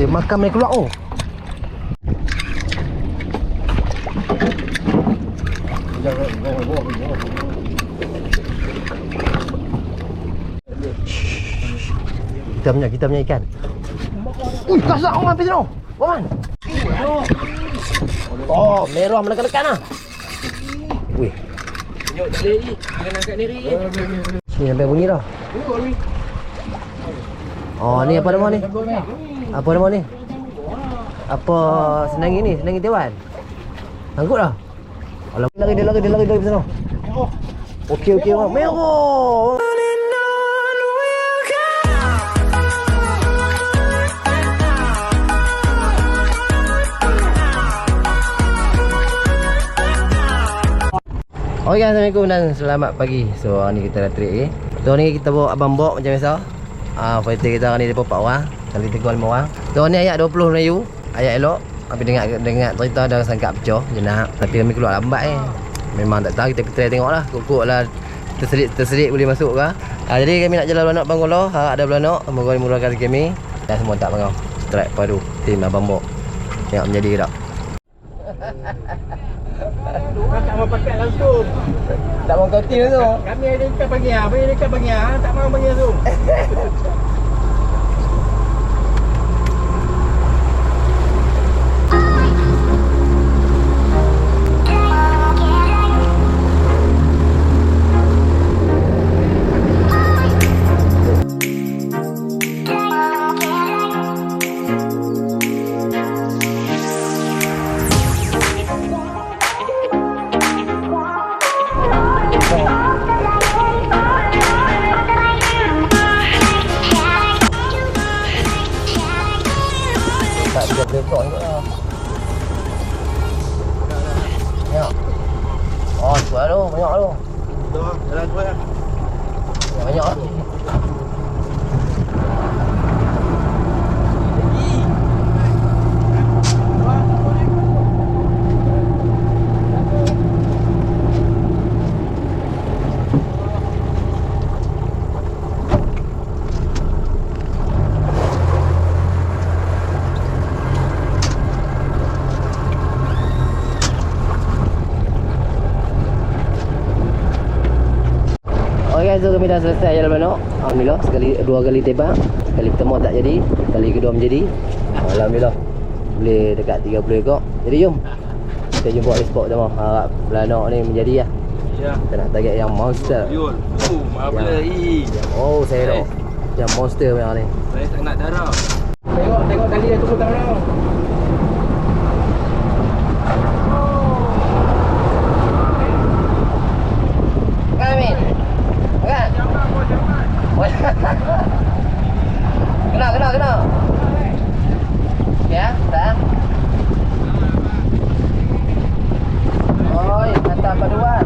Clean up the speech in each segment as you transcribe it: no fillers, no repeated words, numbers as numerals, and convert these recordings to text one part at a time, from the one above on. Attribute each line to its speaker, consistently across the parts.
Speaker 1: Dia makan main keluar oh. Kita punya ikan. Kasar orang habis tu. Wan. Oh, merah menekan-nekan lah. Wih.
Speaker 2: Tunjuk tali ni. Kena angkat ni.
Speaker 1: Ni sampai bunyi dah. Oh, ni apa nama ni? Apa nama ni? Apa senangi ni? Senangi Dewan. Sangkut dah. Alah, dia lari dari sana. Okey orang. Merah. Okay guys, Assalamualaikum dan selamat pagi. So ni kita dah trip lagi. So ni kita bawa abang bok macam biasa. Fighter kita hari ni dia 4 orang. Kali tegur 5 orang. So ni ayat 20 Melayu. Ayat elok. Tapi dengar cerita dah sangka pecah jenah. Tapi kami keluar lambat ni. Memang tak tahu, kita try tengoklah. Kok lah terselit boleh masuk ke. Jadi kami nak jalan belanak Bangolo. Harap ada belanak. Semoga dimurahkan rezeki kami. Dan semua tak bangau. Strike padu tim abang bok. Tengok menjadi ke tak.
Speaker 2: Tak mau pakai langsung.
Speaker 1: Tak mau kau tim tu.
Speaker 2: Kami ada ikan pagi ah, bagi dekat pagi ah, tak mau bagi langsung. Oh, kuat tu, banyak tu. Dah, jalan kuat ah.
Speaker 1: Banyak lah. So kami dah selesai jalan belanak. Alhamdulillah, dua kali tembak. Sekali pertama tak jadi, kali kedua menjadi. Alhamdulillah, boleh dekat 30 ekor. Jadi jom kita jumpa di spot sama. Harap belanak ni menjadi lah.
Speaker 2: Ya.
Speaker 1: Kita nak target yang monster.
Speaker 2: Yul. Apa lagi?
Speaker 1: Oh, saya dah yang monster yang ni.
Speaker 2: Saya tak nak darah. Tengok tali dia turun tangan.
Speaker 1: Kena. Ya, tak. Oi, mantap paduan.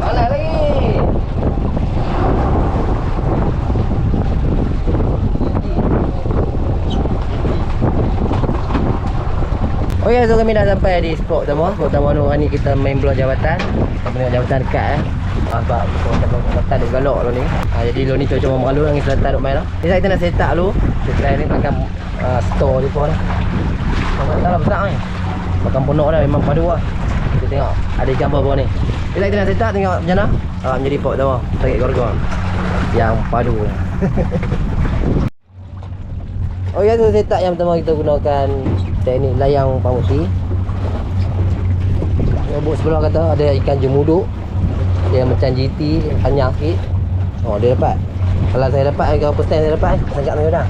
Speaker 1: Mana lagi? Oh ya, so kami dah sampai di spot utama. Spot utama ni kita main belah jabatan. Kita tengok jabatan dekat sebab jabatan duk galak lu ni. Jadi lu ni cuaca malu angin selatan duk main lah. Ni kita nak set up dulu. Kita try ni makan store di pun. Tak lah besar ni. Makan ponok dah memang padu lah. Kita tengok ada ikan apa ni. Kita nak set up tengok macam mana. Menjadi spot utama. Tarik gorgon yang padu. Oh ya, tu set up yang pertama kita gunakan teknik layang pamusi. Buk sebelah kata ada ikan jemuduk. Dia macam GT, panjang sikit. Oh, dia dapat. Kalau saya dapat, berapa stand saya dapat sangkap dengan dah.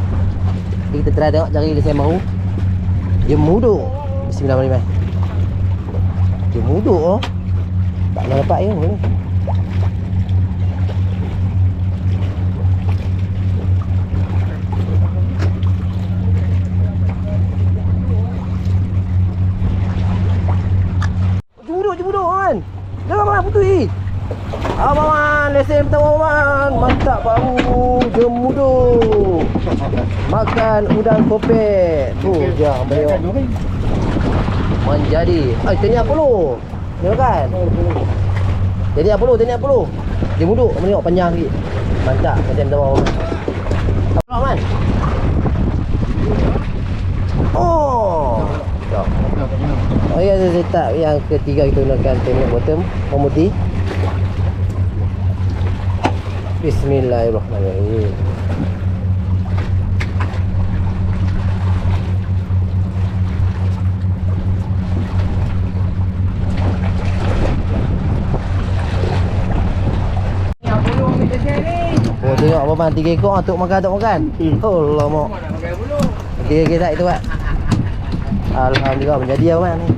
Speaker 1: Jadi kita try tengok cari desain baru. Jemuduk. Bismillahirrahmanirrahim. Jemuduk oh. Tak nak dapat ni. Jemuduk kan. Jangan mana putih. Abang, lesen pertama abang. Mantap baru. Jemuduk. Makan udang kopek. Tu dia beliau. Menjadi. Tanya apa lu? Tengok kan? Jadi apa lu? Tanya apa lu? Jemuduk. Tengok panjang sikit. Mantap macam pertama abang. Man. Oh. Tak. Oh ya, saya tak yang ketiga kita gunakan teknik bottom pemutih. Bismillahirrahmanirrahim. Oh tengok apa bang, 3 ekor atuk makan. Oh lama. Okey tak itu pak. Alhamdulillah menjadi apa man ni.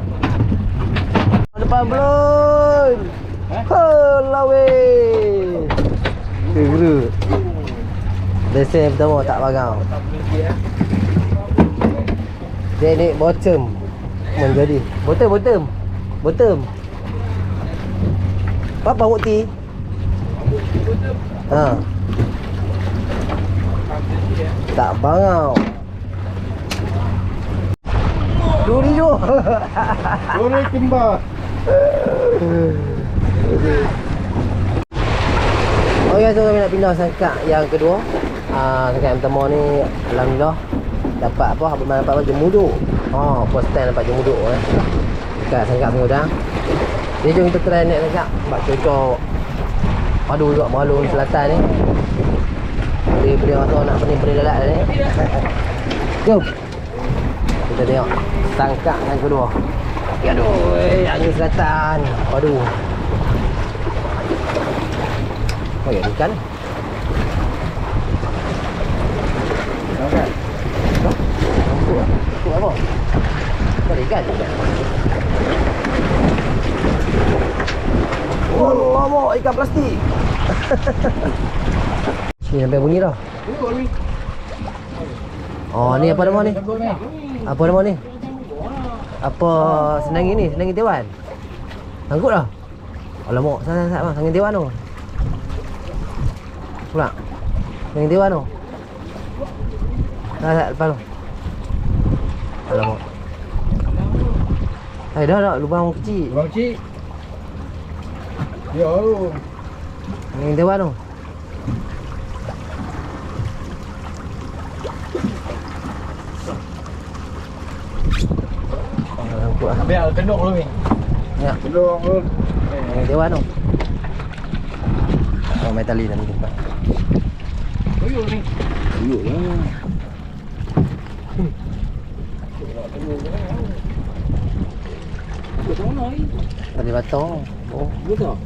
Speaker 1: Depan belum. Alah weh. Geru. Lesen pertama tak bagau. Teknik bottom menjadi. Bottom. Apa bukti? Ha. Tak bangau. Duri jo.
Speaker 2: Duri kembar.
Speaker 1: Oh ya, so kami nak pindah sangkak yang kedua. Sangkak yang pertama ni alhamdulillah dapat apa? Dapat jemuduk. First time dapat jemuduk dekat sangkak Pengudang. Ni jom kita try naik sangkak. Sebab cocok padu juga Meralung Selatan ni. Boleh rasa nak pening-pening dalat ni. Jom. Kita tengok sangkak yang kedua. Aduh, angin selatan. Aduh. Oh ya, ikan. Nampak apa? Ada ikan. Oh, lama ikan plastik. Ni sampai bunyi dah. Oh, ni apa nama ni? Apa nama ni? Apa senangi ni? Senangi Dewan. Sangkut dah. Alamak, sat bang, senangi Dewan tu. Pula. Senangi Dewan tu. Sat depan tu. Alamak. Dah lubang kecil.
Speaker 2: Lubang kecil. Ya tu.
Speaker 1: Senangi Dewan tu.
Speaker 2: Biar kenduk lu ni.
Speaker 1: Ya.
Speaker 2: Kenduk lu.
Speaker 1: Yang Dewan tu. Oh, main tali nanti tempat.
Speaker 2: Tuyul ni.
Speaker 1: Tuyul lah. Tali batang. Oh,
Speaker 2: betul.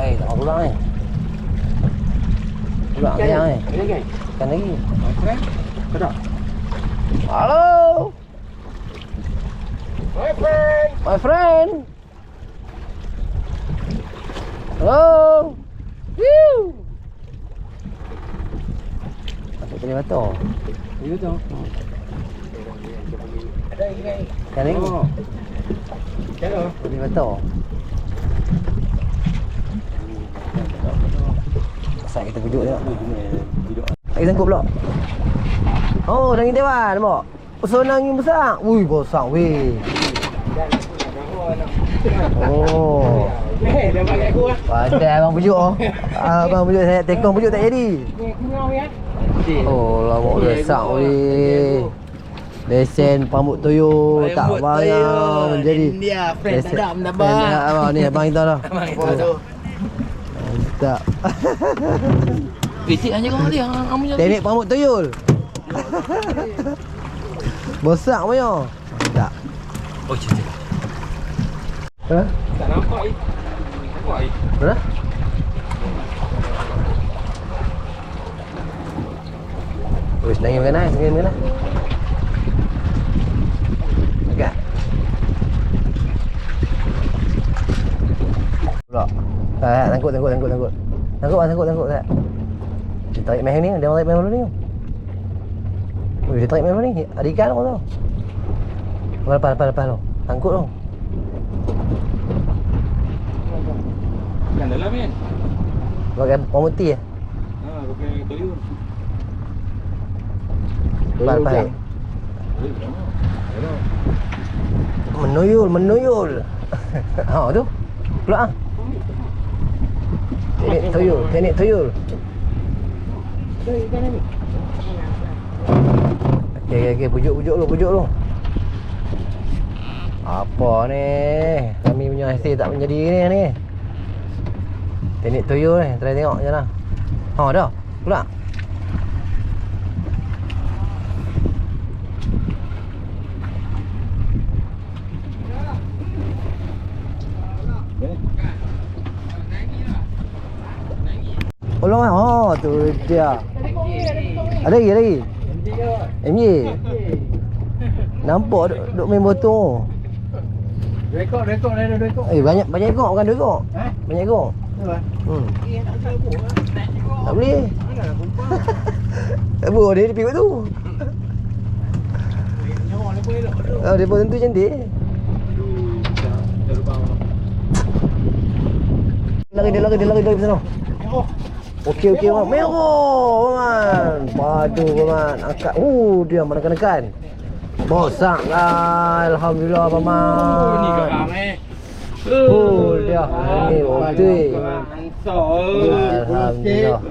Speaker 1: Tak pulang ni. Pulang ni yang ni. Ikan lagi.
Speaker 2: Okey. Kedok.
Speaker 1: Hello. My friend. Hello. Woo. Masuk tali batang.
Speaker 2: Ya tu. Ada lagi ni.
Speaker 1: Ikan lagi.
Speaker 2: Oh. Hello.
Speaker 1: Tali batang. Asal kita pujuk tengok. Lagi sangkut pula. Oh, nangin Dewan nampak. So nangin besar. Ui, besar weh. Oh.
Speaker 2: Dah pakai aku ah.
Speaker 1: Pandai abang pujuk oh. Abang pujuk saya tekong pujuk tak jadi. Oh, lama besar weh. Lesen pambut tuyul tak banyak menjadi.
Speaker 2: India friend tak ada
Speaker 1: Abang ni abang kita dah.
Speaker 2: tu.
Speaker 1: Tak.
Speaker 2: Kecil hanya kau dia amunya.
Speaker 1: Teknik pambut tuyul. Besar punya. Tak.
Speaker 2: Oh, cik.
Speaker 1: Ha?
Speaker 2: Tak nampak ni. Nampak ni.
Speaker 1: Mana? Wis nangis makan nah, Agak. Pula. Tangkut. Tangkut tak. Dia tarik main ni, dia tarik main ni. Oh, dia tarik main ni. Ada ikan apa tu? Lepas tu. Tangkut tu.
Speaker 2: Kan dalam kan?
Speaker 1: Pakai pemutih ya?
Speaker 2: Pakai tuyul.
Speaker 1: Lepas.
Speaker 2: Hello.
Speaker 1: Menuyul. Ha tu. Pula ah. Teknik tuyul. Okey, pujuk lu. Apa ni? Kami punya hasil tak menjadi ni. Teknik tuyul ni, try tengok je lah. Ha dah. Pula. Tolong lah. Oh, tu dia. Ada lagi. MJ. Nampak duk main botol.
Speaker 2: Rekod.
Speaker 1: Banyak ekor bukan 2 ekor. Banyak ekor. Tak boleh. Tak boleh dia pergi tu. Oh, dia pun tentu cantik. Lari sana. Okey bang. Merah bang. Padu bang. Angkat. Dia menekan. Bosak lah. Alhamdulillah bang.
Speaker 2: Ni garang
Speaker 1: Dia. Ni betul. Alhamdulillah.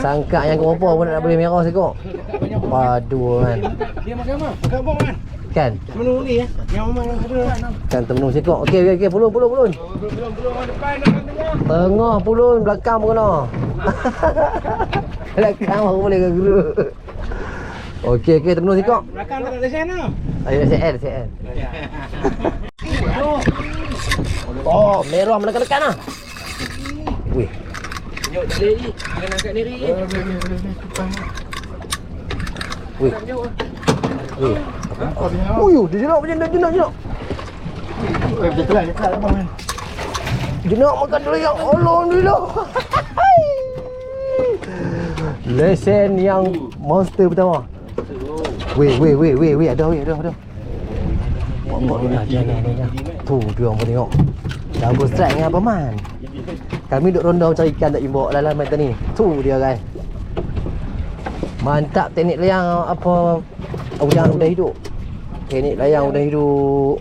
Speaker 1: Sangka yang kau apa pun nak boleh merah sekok. Padu kan.
Speaker 2: Dia makan apa? Makan apa kan?
Speaker 1: Kan?
Speaker 2: Menu ni yang memang ada.
Speaker 1: Kan temenu sekok. Okey. Pulun.
Speaker 2: Belum depan tengah.
Speaker 1: Tengah pulun, belakang pun kena. Belakang baru boleh ke guru. Okey, temenu sekok.
Speaker 2: Belakang tak ada sana.
Speaker 1: Ayo CL. Oh, merah menekan lah. Wih.
Speaker 2: Tengok tali ni. Jangan angkat diri.
Speaker 1: Wih. Dia jenak macam jenak.
Speaker 2: Dekat abang kan.
Speaker 1: Jenak makan dulu yang alhamdulillah. Lesen yang monster pertama. Weh, ada. Bawa dia jangan. Tu dia orang tengok. Double strike dengan Abang Man. Kami duk ronda cari ikan tak imbok dalam mata ni. Tu dia guys. Mantap teknik layang apa udang udah hidup. Teknik layang udah hidup.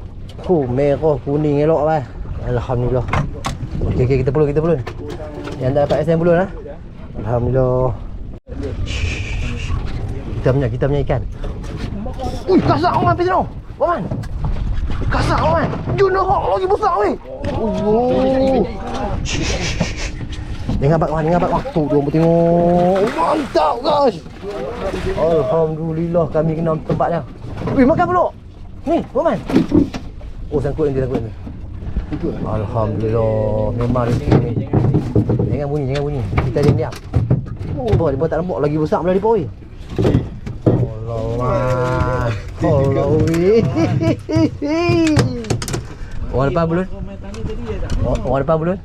Speaker 1: Merah kuning elok lah. Alhamdulillah. Okey kita pulun. Yang dah dapat SM pulun lah. Alhamdulillah. Kita punya ikan. Ui, kasar orang pergi sana. Baman. Kasar orang. Juna hok lagi besar weh. Jangan abang. Tu dia orang tengok. Mantap guys. Alhamdulillah kami kena tempat dia. Weh, makan peluk. Ni, Baman. Oh, sangkut nanti. Alhamdulillah. Memang rezeki ni. Jangan bunyi. Kita diam. Oh, dia tak nampak lagi besar belah depa weh. Allah. Orang depan belum? Orang depan belum?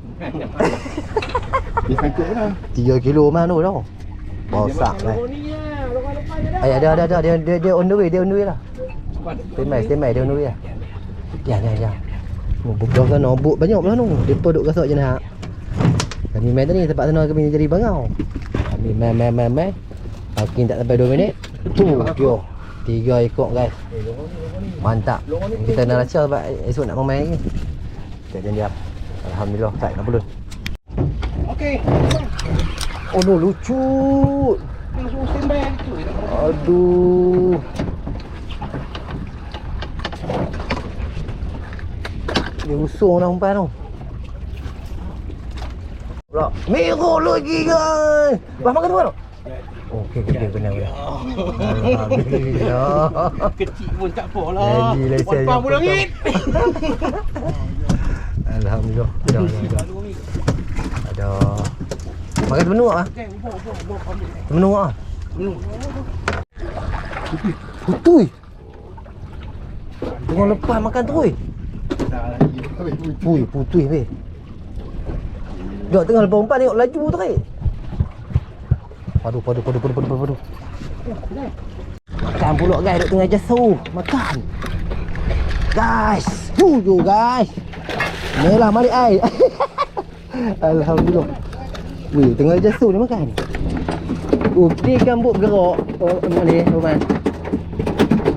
Speaker 2: Dia sangkut mana?
Speaker 1: 3 kilo mana tu tau. Bosak lah. Ada. Dia on the way lah. Standby dia on the way lah. Ya. Budak sana bot banyak belah tu. Depa duk gasak je nak. Kami main tadi tempat sana kami jadi bangau. Kami main. Parking tak sampai 2 minit. Tu dia 3 ekor guys. Mantap. Kita nak rasa sebab esok nak main lagi. Kita diam. Alhamdulillah tak nak belum.
Speaker 2: Okey.
Speaker 1: Oh no, lucu.
Speaker 2: Langsung standby gitu.
Speaker 1: Aduh. Dia usung dah umpan tu. Pula merah lagi guys. Makan tu. Okey benar. Alhamdulillah.
Speaker 2: Kecil pun tak apalah.
Speaker 1: Walaupun
Speaker 2: pun langit.
Speaker 1: Alhamdulillah. Ada. Makan menu ah. Menu ah. Putui. Tengok lepas makan tu weh. Putui weh. Dok tengah lepas umpan tengok laju tu weh. Padu. Makan pulak guys, duk tengah jasuh. Makan. Guys. Guys. Merah mari ai. Alhamdulillah. Weh, tengah jasuh ni makan. Ni gambut bergerak. Oh, boleh, Roman.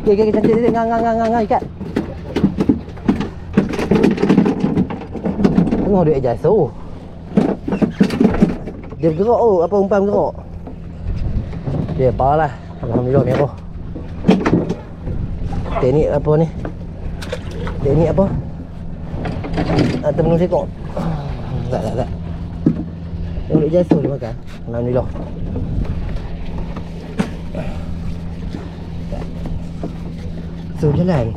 Speaker 1: Okey, cantik. Ngang, ikat. Tengok duit jasa. Dia bergerak apa umpan bergerak. Dia parah lah. Alhamdulillah merah. Teknik apa ni? Teknik apa? Termenung sekok. Tak. Tengok duit jasa dia makan. Alhamdulillah. So jalan.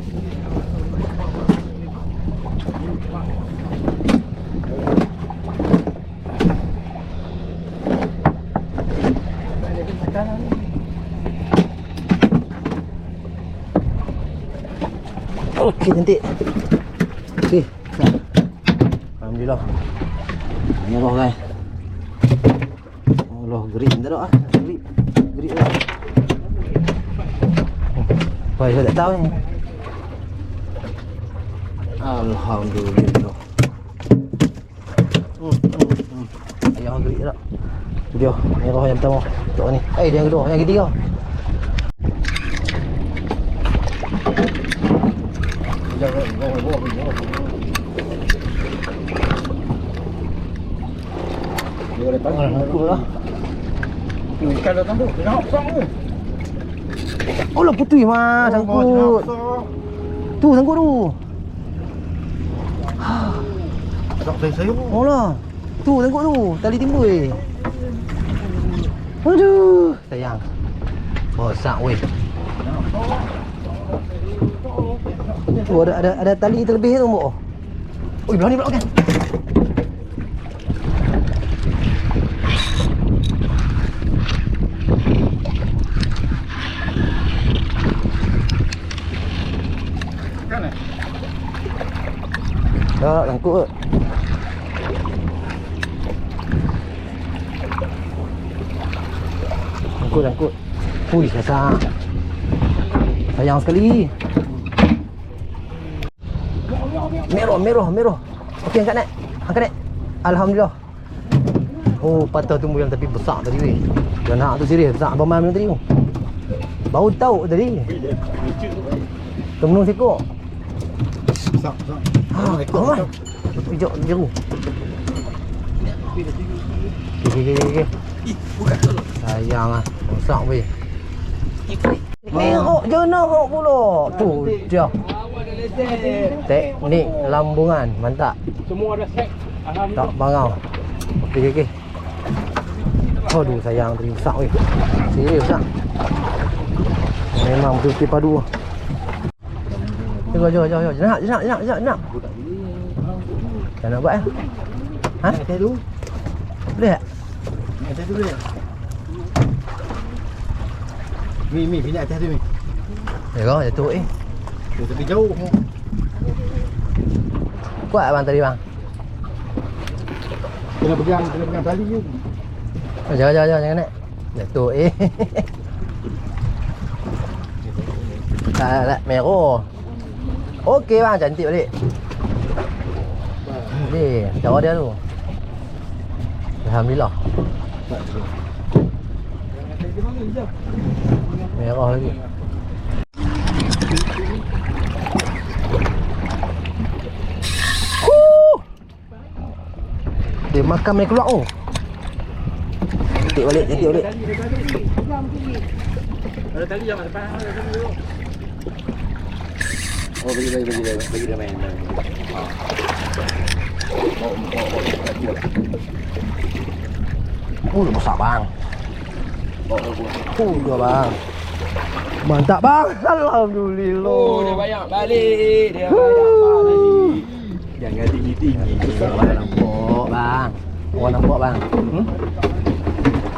Speaker 1: Okey, cantik. Okey. Alhamdulillah. Merah kan. Allah, grip tak ada ah. Grip dah. Wah, saya tak tahu ni. Alhamdulillah. Ayah grip tak. Tu dia, merah yang pertama. Tok ni. Dia yang kedua, yang ketiga.
Speaker 2: Kalau tahu, nak pasang ke?
Speaker 1: Oh lah putih mas, sangkut. Tu sangkut tu.
Speaker 2: Tak saya.
Speaker 1: Oh lah. Tu sangkut tu, tali timbul. Aduh, sayang. Bosak weh. Tu ada tali terlebih tu mbok. Oi, belah ni kan. Tak, sangkut ke? Sangkut. Ui, sasak. Sayang sekali. Merah. Okey, angkat naik. Alhamdulillah. Oh, patah tumbuh yang tapi besar tadi weh. Dan hak tu serius, besar abang mam tadi tu. Baru tahu tadi. Temenung sekok.
Speaker 2: Besar.
Speaker 1: Ekor. Pijak jeru. Okey. Sayang ah. Besar weh. Merah jenah pula. Tu dia. Teknik lambungan. Mantap.
Speaker 2: Semua ada set. Alhamdulillah.
Speaker 1: Tak bangau. Okey. Aduh sayang tadi besar weh. Serius besar. Memang betul-betul padu. Jom. Jenak. Tak nak buat eh? Ha?
Speaker 2: Atas dulu.
Speaker 1: Boleh tak?
Speaker 2: Atas dulu ya. Mi, pindah atas tu mi.
Speaker 1: Tengok, jatuh
Speaker 2: Tu tepi jauh.
Speaker 1: Kuat abang tadi bang?
Speaker 2: Kena pegang tali je.
Speaker 1: Jangan naik. Jatuh Tak, merah. Okey bang, cantik balik. Ni, cara dia tu. Alhamdulillah. Merah lagi. Dia makan main keluar tu. Cantik balik.
Speaker 2: Ada tali jangan depan. Oh, bagi dia main.
Speaker 1: Oh, besar bang. Dua bang. Mantap bang. Alhamdulillah.
Speaker 2: Oh, dia banyak balik. Jangan tinggi-tinggi.
Speaker 1: Orang nampak bang.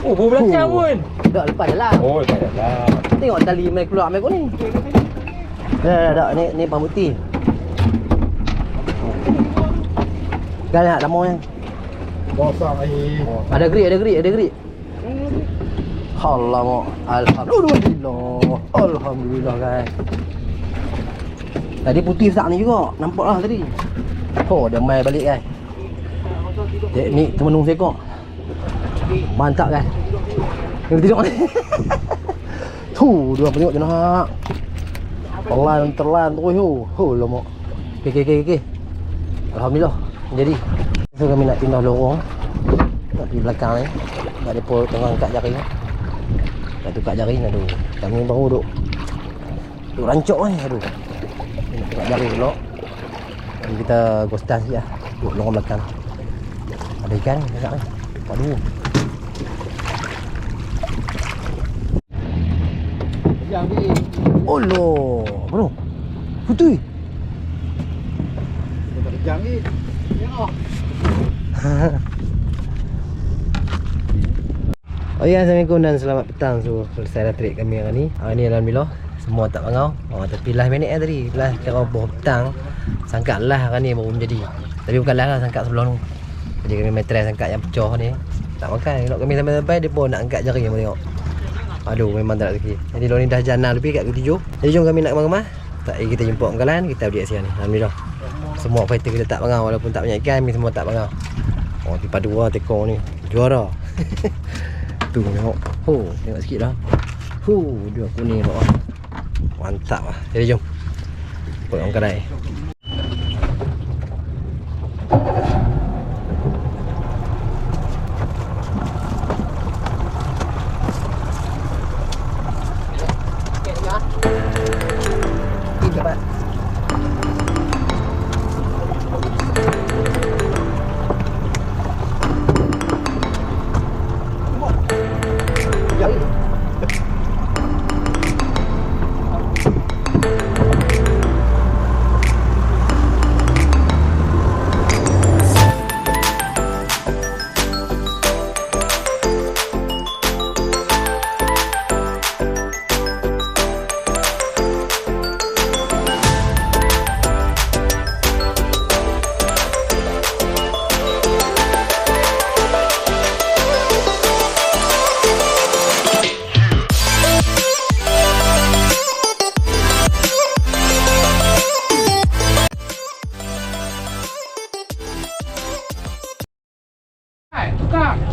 Speaker 2: Oh, baru belakang pun.
Speaker 1: Tak lepas dalam.
Speaker 2: Oh, tak ada.
Speaker 1: Tengok tali main keluar main kau ni. Dah. Ni bang putih. Dah nak lama yang.
Speaker 2: Kosong air.
Speaker 1: Ada grit. Alhamdulillah guys. Tadi putih besar ni juga. Nampak lah tadi. Oh, dah mai balik guys. Teknik temenung sekok. Mantap guys. Tengok ni. Tu, dua tengok je nak. Pelan terlan terus lama. Okey. Alhamdulillah jadi. So kami nak pindah lorong. Nak di belakang ni. Tak ada pol tengah angkat jari. Nak tukar jari aduh. Kami baru duk rancok ni aduh. Nak tukar jari pula. Jadi kita ghostan sikit lah. Duduk lorong belakang. Ada ikan dekat ni. Tukar dulu.
Speaker 2: Jangan
Speaker 1: Olo, bro. Putui.
Speaker 2: jangan. Tengok.
Speaker 1: Oh ya, Assalamualaikum dan selamat petang. So, selesai dah trip kami hari ni. Hari ni alhamdulillah semua tak bangau. Tapi last minute tadi. Last kira petang. Sangka lah hari ni baru menjadi. Tapi bukan lah sangka sebelum tu. Jadi kami main try sangka yang pecah ni. Tak makan. Kalau kami sampai-sampai dia pun nak angkat jari yang tengok. Aduh, memang tak nak rezeki. Jadi lor ni dah jana lebih kat pukul 7. Jadi jom kami nak kemah-kemah. Tak kita jumpa Bangkalan, kita update kat sini. Alhamdulillah. Semua fighter kita tak bangau walaupun tak banyak ikan, kami semua tak bangau. Oh, di padu lah tekor ni. Juara. Tu tengok. Tengok sikit dah. Dia kuning bawah. Mantap lah. Jadi jom. Pergi orang kedai.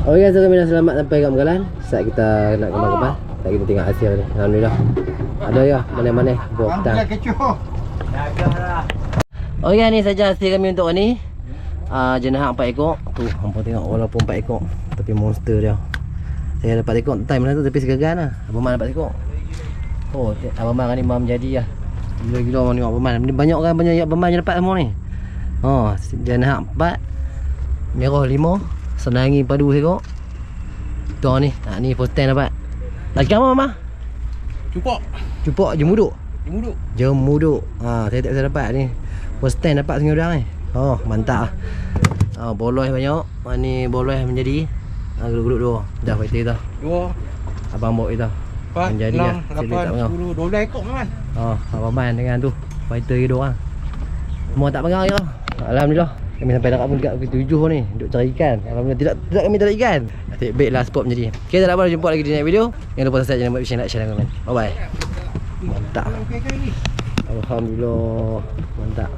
Speaker 1: Okay, so kami dah selamat sampai kat Bangkalan. Saat kita nak kemah-kemah. Saat kita tengok hasil ni. Alhamdulillah. Ada ya, mana-mana buah petang. Okay, ni saja hasil kami untuk hari ni. Jenahak 4 ekor. Tu, hampa tengok walaupun 4 ekor. Tapi monster dia. Saya dapat ekor time lah tu tapi segagan lah. Abang Man dapat ekor. Abang Man ni mam jadi lah. Gila-gila orang tengok Abang Man. Banyak orang banyak Abang Man je dapat semua ni. Jenahak 4. Merah 5. Senangi padu sekok. Tu ni. Ni first time dapat. Lagi apa mama? Cupok jemuduk. Saya tak bisa dapat ni. First time dapat dengan udang ni. Mantap lah. Boleh banyak. Ni boleh menjadi. Geluk-geluk dua. Dah fighter kita. 2. Abang bawa kita. 4, menjadi 6, 8, 10, 12 ekor man. Abang Man dengan tu. Fighter kita orang. Semua tak pengang je. Alhamdulillah. Kami sampai dekat pun dekat pukul 7 ni. Duk cari ikan. Alhamdulillah tidak kami tak ada ikan. Asyik baik lah spot menjadi. Okay, tak apa, jumpa lagi di next video. Jangan lupa subscribe channel Buat like, share dan komen. Bye bye. Mantap. Alhamdulillah. Mantap.